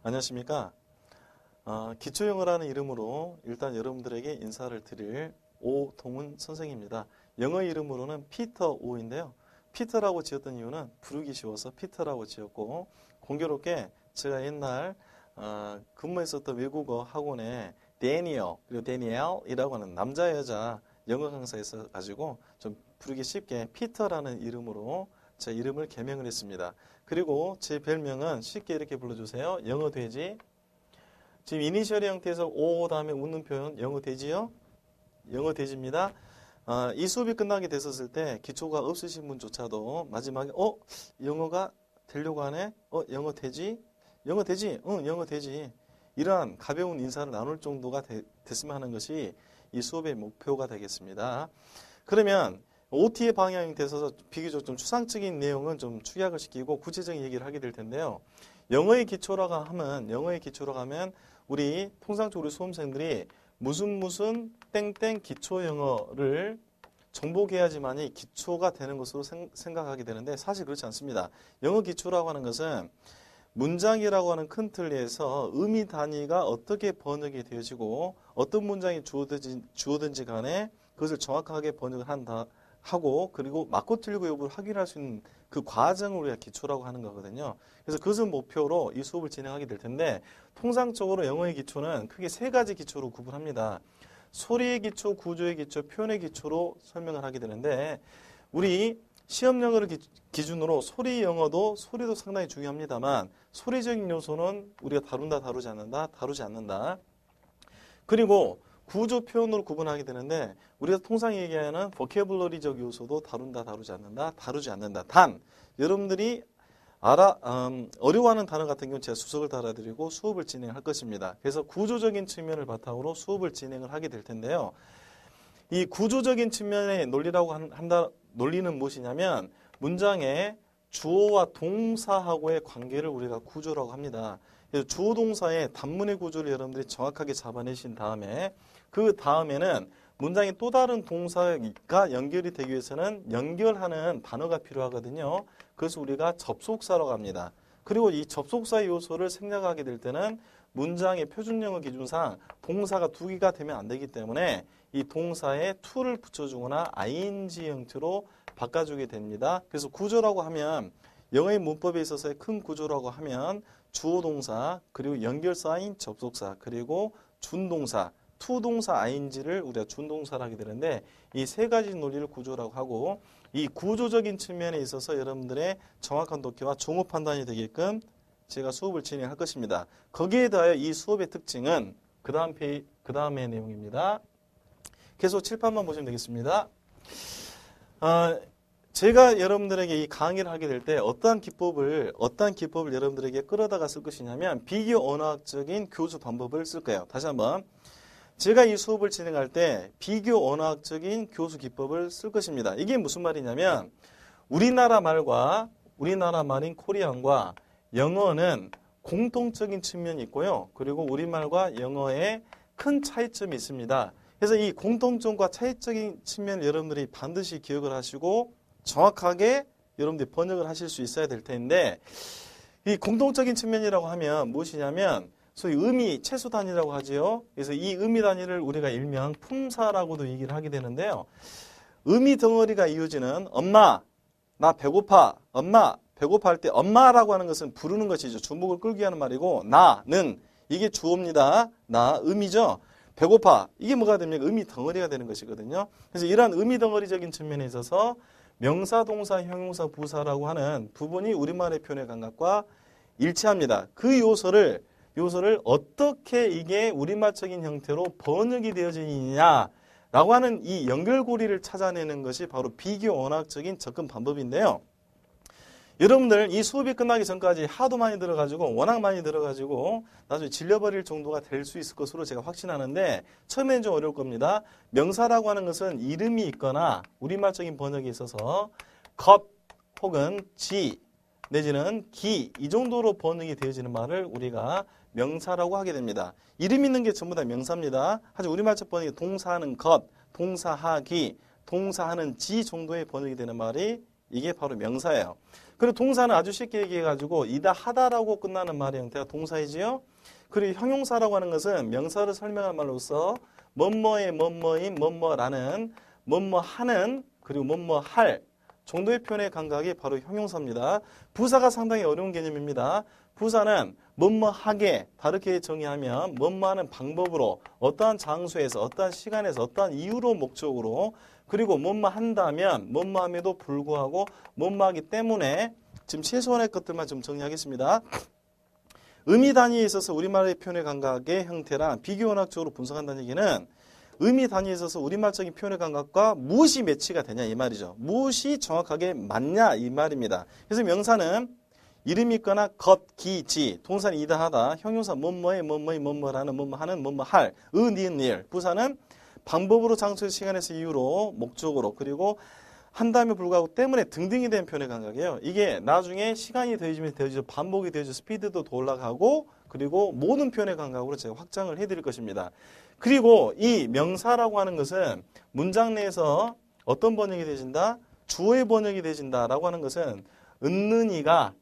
안녕하십니까? 기초영어라는 이름으로 일단 여러분들에게 인사를 드릴 오동훈 선생입니다. 영어 이름으로는 피터 오인데요. 피터라고 지었던 이유는 부르기 쉬워서 피터라고 지었고, 공교롭게 제가 옛날 근무했었던 외국어 학원에 데니얼 그리고 데니엘이라고 하는 남자 여자 영어 강사가 있어가지고 좀 부르기 쉽게 피터라는 이름으로 제 이름을 개명을 했습니다. 그리고 제 별명은 쉽게 이렇게 불러주세요. 영어 돼지. 지금 이니셜 형태에서 오 다음에 웃는 표현 영어 돼지요? 영어 돼지입니다. 이 수업이 끝나게 됐었을 때 기초가 없으신 분조차도 마지막에 영어가 되려고 하네? 영어 되지? 영어 되지? 응, 영어 되지. 이러한 가벼운 인사를 나눌 정도가 됐으면 하는 것이 이 수업의 목표가 되겠습니다. 그러면 OT의 방향이 돼서 비교적 좀 추상적인 내용은 좀 축약을 시키고 구체적인 얘기를 하게 될 텐데요. 영어의 기초라고 하면 우리 통상적으로 수험생들이 무슨 땡땡 기초 영어를 정복해야지만이 기초가 되는 것으로 생각하게 되는데 사실 그렇지 않습니다. 영어 기초라고 하는 것은 문장이라고 하는 큰 틀 내에서 의미 단위가 어떻게 번역이 되어지고 어떤 문장이 주어든지 간에 그것을 정확하게 번역을 하고 그리고 맞고 틀리고 여부를 확인할 수 있는 그 과정을 우리가 기초라고 하는 거거든요. 그래서 그것을 목표로 이 수업을 진행하게 될 텐데 통상적으로 영어의 기초는 크게 세 가지 기초로 구분합니다. 소리의 기초, 구조의 기초, 표현의 기초로 설명을 하게 되는데 우리 시험 영어를 기준으로 소리도 상당히 중요합니다만 소리적인 요소는 우리가 다루지 않는다. 그리고 구조 표현으로 구분하게 되는데 우리가 통상 얘기하는 보캐블러리적 요소도 다루지 않는다. 단 여러분들이 어려워하는 단어 같은 경우는 제가 수석을 달아드리고 수업을 진행할 것입니다. 그래서 구조적인 측면을 바탕으로 수업을 진행을 하게 될 텐데요. 이 구조적인 측면의 논리는 무엇이냐면 문장의 주어와 동사하고의 관계를 우리가 구조라고 합니다. 그래서 주어 동사의 단문의 구조를 여러분들이 정확하게 잡아내신 다음에 그 다음에는 문장의 또 다른 동사가 연결이 되기 위해서는 연결하는 단어가 필요하거든요. 그래서 우리가 접속사라고 합니다. 그리고 이 접속사 요소를 생략하게 될 때는 문장의 표준영어 기준상 동사가 두 개가 되면 안 되기 때문에 이 동사에 to를 붙여주거나 ing 형태로 바꿔주게 됩니다. 그래서 구조라고 하면 영어의 문법에 있어서의 큰 구조라고 하면 주어 동사 그리고 연결사인 접속사 그리고 준동사 투동사 ing를 우리가 준동사로 하게 되는데 이 세 가지 논리를 구조라고 하고 이 구조적인 측면에 있어서 여러분들의 정확한 독해와 종합 판단이 되게끔 제가 수업을 진행할 것입니다. 거기에 더하여 이 수업의 특징은 그 다음의 내용입니다. 계속 칠판만 보시면 되겠습니다. 제가 여러분들에게 이 강의를 하게 될 때 어떠한 기법을 여러분들에게 끌어다가 쓸 것이냐면 비교 언어학적인 교수 방법을 쓸 거예요. 다시 한번 제가 이 수업을 진행할 때 비교 언어학적인 교수 기법을 쓸 것입니다. 이게 무슨 말이냐면 우리나라 말인 코리안과 영어는 공통적인 측면이 있고요. 그리고 우리말과 영어에 큰 차이점이 있습니다. 그래서 이 공통점과 차이적인 측면을 여러분들이 반드시 기억을 하시고 정확하게 여러분들이 번역을 하실 수 있어야 될 텐데 이 공통적인 측면이라고 하면 무엇이냐면 소위 의미 최소 단위라고 하지요. 그래서 이 의미 단위를 우리가 일명 품사라고도 얘기를 하게 되는데요. 의미 덩어리가 이어지는 엄마, 나 배고파, 엄마, 배고파할 때 엄마라고 하는 것은 부르는 것이죠. 주목을 끌기 위한 말이고 나는 이게 주어입니다. 나 의미죠. 배고파 이게 뭐가 됩니까? 의미 덩어리가 되는 것이거든요. 그래서 이러한 의미 덩어리적인 측면에 있어서 명사, 동사, 형용사, 부사라고 하는 부분이 우리말의 표현의 감각과 일치합니다. 그 요소를 어떻게 이게 우리말적인 형태로 번역이 되어지느냐라고 하는 이 연결고리를 찾아내는 것이 바로 비교 언어학적인 접근 방법인데요. 여러분들 이 수업이 끝나기 전까지 하도 많이 들어가지고 워낙 많이 들어가지고 나중에 질려버릴 정도가 될 수 있을 것으로 제가 확신하는데 처음에는 좀 어려울 겁니다. 명사라고 하는 것은 이름이 있거나 우리말적인 번역에 있어서 것 혹은 지 내지는 기 이 정도로 번역이 되어지는 말을 우리가 명사라고 하게 됩니다. 이름 있는 게 전부 다 명사입니다. 하지만 우리말적 번역이 동사하는 것, 동사하기, 동사하는 지 정도의 번역이 되는 말이 이게 바로 명사예요. 그리고 동사는 아주 쉽게 얘기해가지고 이다 하다라고 끝나는 말의 형태가 동사이지요. 그리고 형용사라고 하는 것은 명사를 설명하는 말로서 뭐뭐의 뭐뭐인 뭐뭐라는 뭐뭐하는 그리고 뭐뭐할 정도의 표현의 감각이 바로 형용사입니다. 부사가 상당히 어려운 개념입니다. 부사는 뭐뭐하게 다르게 정의하면 뭐뭐하는 방법으로 어떠한 장소에서 어떠한 시간에서 어떠한 이유로 목적으로 그리고 뭐뭐한다면 뭐뭐함에도 불구하고 뭐뭐하기 때문에 지금 최소한의 것들만 좀 정리하겠습니다. 의미 단위에 있어서 우리말의 표현의 감각의 형태랑 비교원학적으로 분석한다는 얘기는 의미 단위에 있어서 우리말적인 표현의 감각과 무엇이 매치가 되냐 이 말이죠. 무엇이 정확하게 맞냐 이 말입니다. 그래서 명사는 이름이 있거나 것, 기, 지, 동사는 이다 하다, 형용사 뭐뭐의 뭐뭐의 뭐뭐라는 뭐뭐하는 뭐뭐할, 니은, 일. 부사는 방법으로 장소에서 시간에서 이유로 목적으로 그리고 한다음에 불구하고 때문에 등등이 된 표현의 감각이에요. 이게 나중에 시간이 더해지면서 반복이 되어지고 스피드도 더 올라가고 그리고 모든 표현의 감각으로 제가 확장을 해드릴 것입니다. 그리고 이 명사라고 하는 것은 문장 내에서 어떤 번역이 되어진다? 주어의 번역이 되어진다라고 하는 것은 은는이가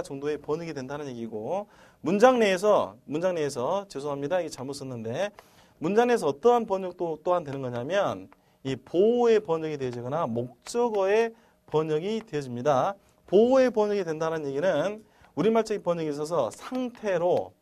정도의 번역이 된다는 얘기고 문장 내에서 죄송합니다. 이게 잘못 썼는데 문장 내에서 어떠한 번역도 또한 되는 거냐면 이 보호의 번역이 되어지거나 목적어의 번역이 되어집니다. 보호의 번역이 된다는 얘기는 우리말적인 번역에 있어서 상태로,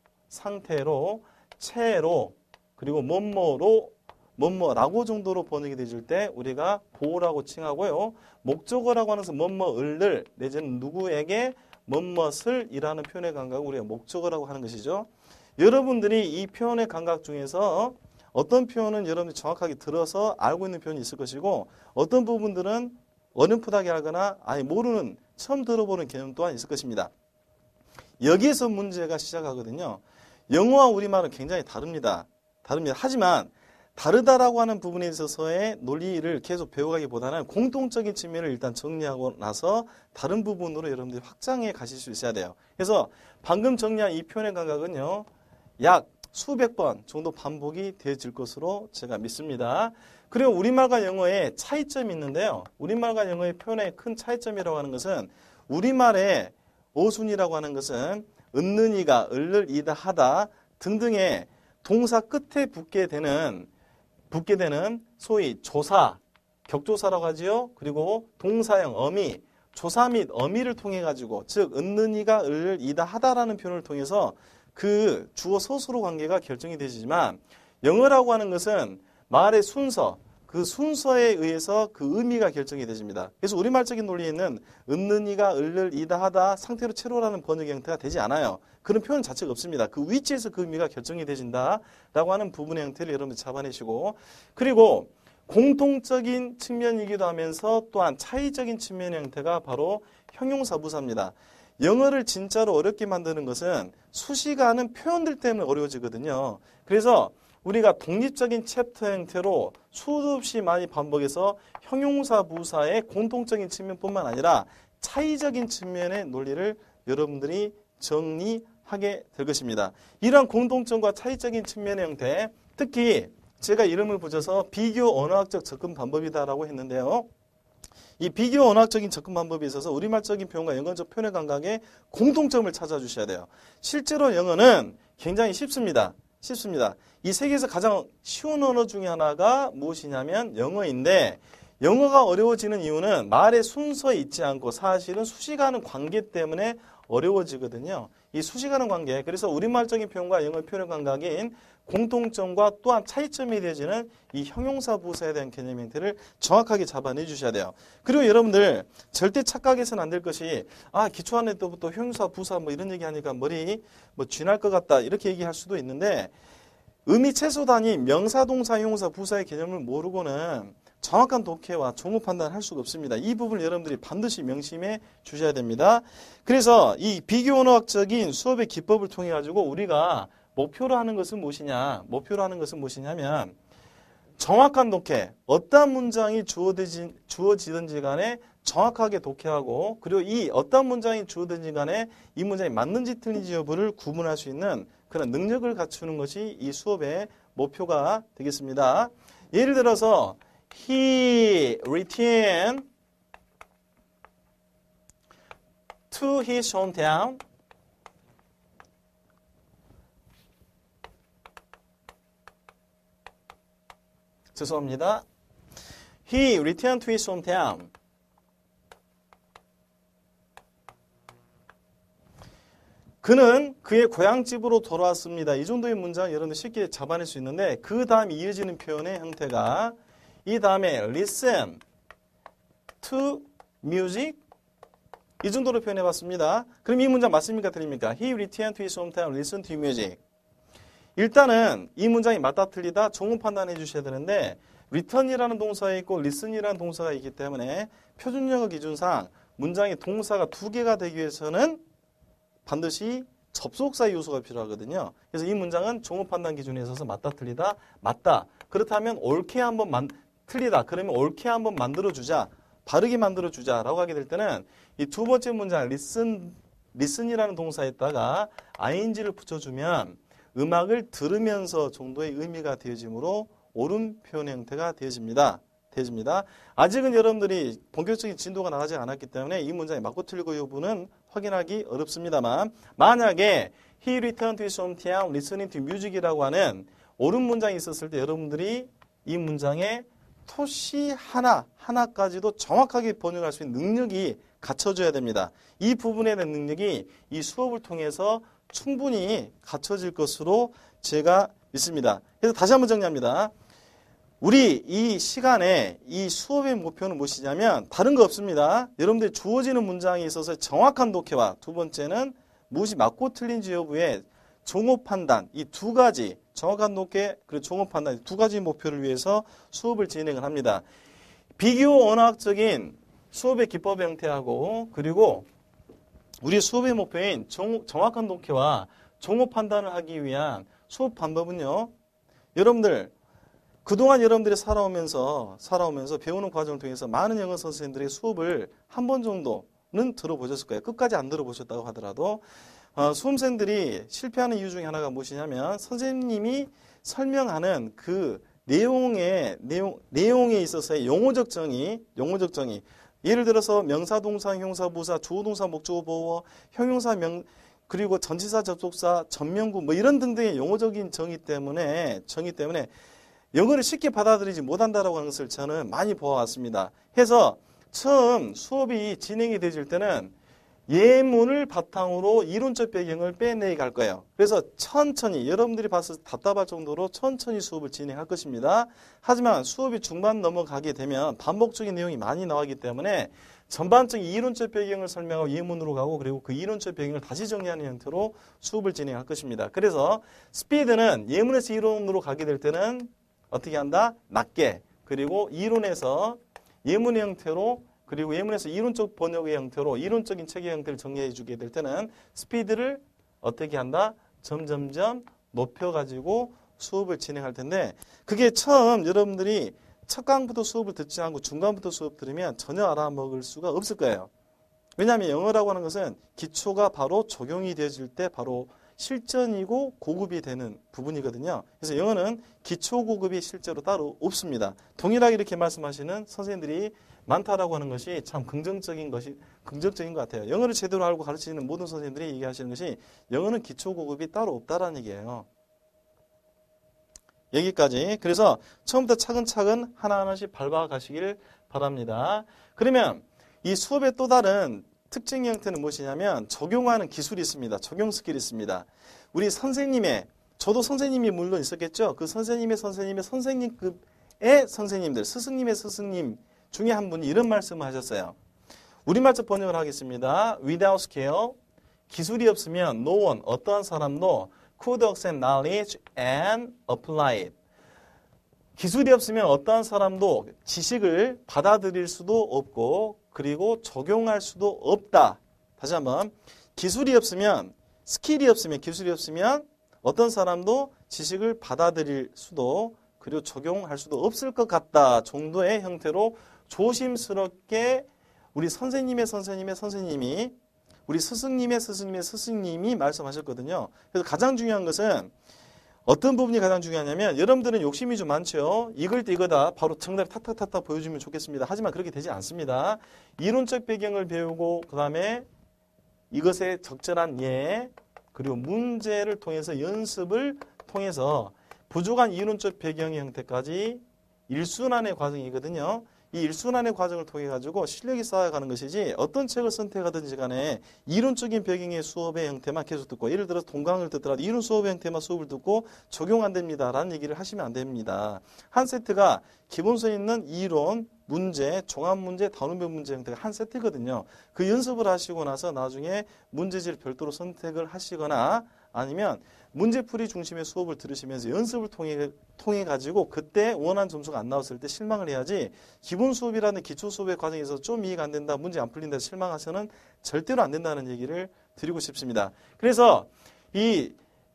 채로, 그리고 뭐뭐라고 정도로 번역이 되어질 때 우리가 보호라고 칭하고요. 목적어라고 하는 것은 뭐뭐을 내지는 누구에게 뭐뭇을 이라는 표현의 감각을 우리가 목적어라고 하는 것이죠. 여러분들이 이 표현의 감각 중에서 어떤 표현은 여러분들이 정확하게 들어서 알고 있는 표현이 있을 것이고 어떤 부분들은 어렴풋하게 알거나 아예 모르는 처음 들어보는 개념 또한 있을 것입니다. 여기에서 문제가 시작하거든요. 영어와 우리말은 굉장히 다릅니다. 하지만 다르다라고 하는 부분에 있어서의 논리를 계속 배워가기보다는 공통적인 측면을 일단 정리하고 나서 다른 부분으로 여러분들이 확장해 가실 수 있어야 돼요. 그래서 방금 정리한 이 표현의 감각은요. 약 수백 번 정도 반복이 되어질 것으로 제가 믿습니다. 그리고 우리말과 영어의 차이점이 있는데요. 우리말과 영어의 표현의 큰 차이점이라고 하는 것은 우리말의 어순이라고 하는 것은 은는이가, 을를, 이다, 하다 등등의 동사 끝에 붙게 되는 소위 조사, 격조사라고 하지요. 그리고 동사형, 어미, 조사 및 어미를 통해 가지고 즉 은는이가, 을을, 이다, 하다라는 표현을 통해서 그 주어 서술어 관계가 결정이 되지만 영어라고 하는 것은 말의 순서, 그 순서에 의해서 그 의미가 결정이 되집니다. 그래서 우리말적인 논리에는 은는이가, 을을, 이다, 하다, 상태로 채로라는 번역 형태가 되지 않아요. 그런 표현 자체가 없습니다. 그 위치에서 그 의미가 결정이 되진다라고 하는 부분의 형태를 여러분들 잡아내시고 그리고 공통적인 측면이기도 하면서 또한 차이적인 측면의 형태가 바로 형용사 부사입니다. 영어를 진짜로 어렵게 만드는 것은 수식하는 표현들 때문에 어려워지거든요. 그래서 우리가 독립적인 챕터 형태로 수도 없이 많이 반복해서 형용사 부사의 공통적인 측면뿐만 아니라 차이적인 측면의 논리를 여러분들이 정리하게 될 것입니다. 이러한 공통점과 차이적인 측면의 형태, 특히 제가 이름을 붙여서 비교 언어학적 접근 방법이다라고 했는데요. 이 비교 언어학적인 접근 방법에 있어서 우리말적인 표현과 영어적 표현의 감각의 공통점을 찾아주셔야 돼요. 실제로 영어는 굉장히 쉽습니다. 이 세계에서 가장 쉬운 언어 중에 하나가 무엇이냐면 영어인데 영어가 어려워지는 이유는 말의 순서에 있지 않고 사실은 수식하는 관계 때문에 어려워지거든요. 이 수식하는 관계, 그래서 우리말적인 표현과 영어 표현의 감각인 공통점과 또한 차이점이 되어지는 이 형용사 부사에 대한 개념 형태를 정확하게 잡아내 주셔야 돼요. 그리고 여러분들 절대 착각해서는 안 될 것이 기초학년 때부터 형용사 부사 이런 얘기하니까 머리 쥐날 것 같다 이렇게 얘기할 수도 있는데 의미 최소 단위 명사, 동사, 형용사, 부사의 개념을 모르고는 정확한 독해와 종합 판단을 할 수가 없습니다. 이 부분을 여러분들이 반드시 명심해 주셔야 됩니다. 그래서 이 비교 언어학적인 수업의 기법을 통해 가지고 우리가 목표로 하는 것은 무엇이냐면 정확한 독해, 어떤 문장이 주어지든지 간에 정확하게 독해하고 그리고 이 어떤 문장이 주어지든지 간에 이 문장이 맞는지 틀린지 여부를 구분할 수 있는 그런 능력을 갖추는 것이 이 수업의 목표가 되겠습니다. 예를 들어서 He retained to his hometown. 죄송합니다. He returned to his hometown. 그는 그의 고향집으로 돌아왔습니다. 이 정도의 문장 여러분들 쉽게 잡아낼 수 있는데 그 다음 이어지는 표현의 형태가 이 다음에 listen to music 이 정도로 표현해봤습니다. 그럼 이 문장 맞습니까? 틀립니까? He returned to his hometown, listen to music. 일단은 이 문장이 맞다 틀리다 종합 판단해 주셔야 되는데 return이라는 동사가 있고 listen이라는 동사가 있기 때문에 표준영어 기준상 문장의 동사가 두 개가 되기 위해서는 반드시 접속사 요소가 필요하거든요. 그래서 이 문장은 종합 판단 기준에 있어서 맞다 틀리다 맞다. 그렇다면 옳게 한번 틀리다. 그러면 옳게 한번 만들어주자. 바르게 만들어주자라고 하게 될 때는 이 두 번째 문장 listen이라는 동사에다가 ing를 붙여주면 음악을 들으면서 정도의 의미가 되어지므로 옳은 표현의 형태가 되어집니다. 아직은 여러분들이 본격적인 진도가 나가지 않았기 때문에 이 문장이 맞고 틀리고 여부는 확인하기 어렵습니다만 만약에 he returned to his hometown listening to music이라고 하는 옳은 문장이 있었을 때 여러분들이 이 문장의 토시 하나까지도 정확하게 번역할 수 있는 능력이 갖춰져야 됩니다. 이 부분에 대한 능력이 이 수업을 통해서 충분히 갖춰질 것으로 제가 믿습니다. 그래서 다시 한번 정리합니다. 우리 이 시간에 이 수업의 목표는 무엇이냐면 다른 거 없습니다. 여러분들이 주어지는 문장에 있어서 정확한 독해와 두 번째는 무엇이 맞고 틀린지 여부의 종합 판단 이 두 가지 정확한 독해 그리고 종합 판단 두 가지 목표를 위해서 수업을 진행을 합니다. 비교 언어학적인 수업의 기법 형태하고 그리고 우리 수업의 목표인 정확한 독해와 종합 판단을 하기 위한 수업 방법은요. 여러분들 그동안 여러분들이 살아오면서 배우는 과정을 통해서 많은 영어 선생님들의 수업을 한 번 정도는 들어보셨을 거예요. 끝까지 안 들어보셨다고 하더라도 수험생들이 실패하는 이유 중에 하나가 무엇이냐면 선생님이 설명하는 그 내용에 있어서의 용어적 정의 예를 들어서 명사, 동사, 형용사, 부사, 주어동사, 목적어, 보어, 형용사, 그리고 전치사, 접속사, 전면구 뭐 이런 등등의 용어적인 정의 때문에 영어를 쉽게 받아들이지 못한다라고 하는 것을 저는 많이 보아왔습니다. 해서 처음 수업이 진행이 되질 때는 예문을 바탕으로 이론적 배경을 빼내 갈 거예요. 그래서 천천히 여러분들이 봐서 답답할 정도로 천천히 수업을 진행할 것입니다. 하지만 수업이 중반 넘어가게 되면 반복적인 내용이 많이 나오기 때문에 전반적인 이론적 배경을 설명하고 예문으로 가고 그리고 그 이론적 배경을 다시 정리하는 형태로 수업을 진행할 것입니다. 그래서 스피드는 예문에서 이론으로 가게 될 때는 어떻게 한다? 낮게 그리고 이론에서 예문의 형태로 그리고 예문에서 이론적 번역의 형태로 이론적인 체계 형태를 정리해 주게 될 때는 스피드를 어떻게 한다? 점점점 높여가지고 수업을 진행할 텐데 그게 처음 여러분들이 첫 강부터 수업을 듣지 않고 중간부터 수업 들으면 전혀 알아먹을 수가 없을 거예요. 왜냐하면 영어라고 하는 것은 기초가 바로 적용이 되어질 때 바로 실전이고 고급이 되는 부분이거든요. 그래서 영어는 기초 고급이 실제로 따로 없습니다. 동일하게 이렇게 말씀하시는 선생님들이 많다라고 하는 것이 참 긍정적인 것 같아요. 영어를 제대로 알고 가르치는 모든 선생님들이 얘기하시는 것이 영어는 기초 고급이 따로 없다라는 얘기예요. 여기까지. 그래서 처음부터 차근차근 하나하나씩 밟아가시길 바랍니다. 그러면 이 수업의 또 다른 특징 형태는 무엇이냐면 적용하는 기술이 있습니다. 적용 스킬이 있습니다. 우리 저도 선생님이 물론 있었겠죠. 그 선생님의 선생님급의 선생님들, 스승님의 스승님 중에 한 분이 이런 말씀을 하셨어요. 우리말적 번역을 하겠습니다. Without skill, 기술이 없으면 no one, 어떠한 사람도 could accept knowledge and apply it. 기술이 없으면 어떠한 사람도 지식을 받아들일 수도 없고 그리고 적용할 수도 없다. 다시 한번 기술이 없으면 기술이 없으면 어떤 사람도 지식을 받아들일 수도 그리고 적용할 수도 없을 것 같다 정도의 형태로 조심스럽게 우리 선생님의 선생님이 우리 스승님의 스승님이 말씀하셨거든요. 그래서 가장 중요한 것은 어떤 부분이 가장 중요하냐면 여러분들은 욕심이 좀 많죠. 이걸 때 이거다. 바로 정답 탁탁탁탁 보여주면 좋겠습니다. 하지만 그렇게 되지 않습니다. 이론적 배경을 배우고 그 다음에 이것에 적절한 예, 그리고 문제를 통해서 연습을 통해서 부족한 이론적 배경의 형태까지 일순환의 과정이거든요. 이 일순환의 과정을 통해 가지고 실력이 쌓여가는 것이지 어떤 책을 선택하든지 간에 이론적인 배경의 수업의 형태만 계속 듣고 예를 들어서 동강을 듣더라도 이론 수업의 형태만 수업을 듣고 적용 안 됩니다 라는 얘기를 하시면 안 됩니다. 한 세트가 기본서 있는 이론, 문제, 종합문제, 단원별 문제 형태가 한 세트거든요. 그 연습을 하시고 나서 나중에 문제지를 별도로 선택을 하시거나 아니면 문제풀이 중심의 수업을 들으시면서 연습을 통해 가지고 그때 원하는 점수가 안 나왔을 때 실망을 해야지 기본 수업이라는 기초 수업의 과정에서 좀 이해가 안 된다, 문제 안 풀린다 실망하셔는 절대로 안 된다는 얘기를 드리고 싶습니다. 그래서 이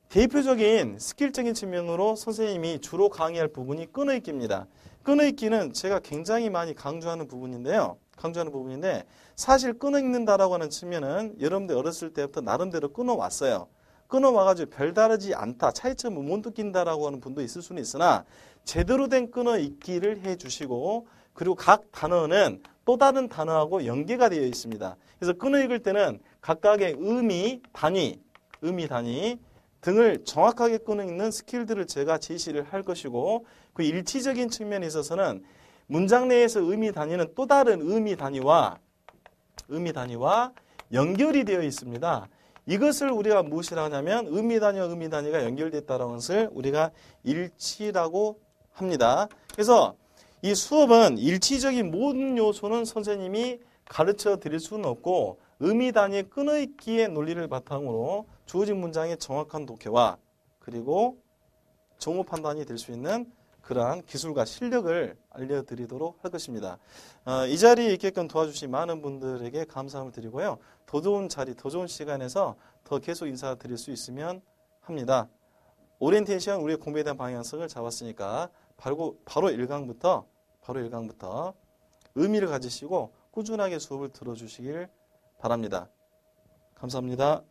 대표적인 스킬적인 측면으로 선생님이 주로 강의할 부분이 끊어읽기입니다. 끊어읽기는 제가 굉장히 많이 강조하는 부분인데 사실 끊어읽는다라고 하는 측면은 여러분들 어렸을 때부터 나름대로 끊어왔어요. 끊어와가지고 별다르지 않다, 차이점을 못 느낀다라고 하는 분도 있을 수는 있으나 제대로 된 끊어읽기를 해주시고 그리고 각 단어는 또 다른 단어하고 연계가 되어 있습니다. 그래서 끊어읽을 때는 각각의 의미 단위 등을 정확하게 끊어읽는 스킬들을 제가 제시를 할 것이고 그 일치적인 측면에 있어서는 문장 내에서 의미 단위는 또 다른 의미 단위와 연결이 되어 있습니다. 이것을 우리가 무엇이라고 하냐면 의미 단위와 의미 단위가 연결됐다는 것을 우리가 일치라고 합니다. 그래서 이 수업은 일치적인 모든 요소는 선생님이 가르쳐 드릴 수는 없고 의미 단위의 끊어읽기의 논리를 바탕으로 주어진 문장의 정확한 독해와 그리고 정오 판단이 될 수 있는 그러한 기술과 실력을 알려드리도록 할 것입니다. 이 자리에 있게끔 도와주신 많은 분들에게 감사함을 드리고요. 더 좋은 자리, 더 좋은 시간에서 더 계속 인사드릴 수 있으면 합니다. 오리엔테이션, 우리의 공부에 대한 방향성을 잡았으니까 바로 1강부터 의미를 가지시고 꾸준하게 수업을 들어주시길 바랍니다. 감사합니다.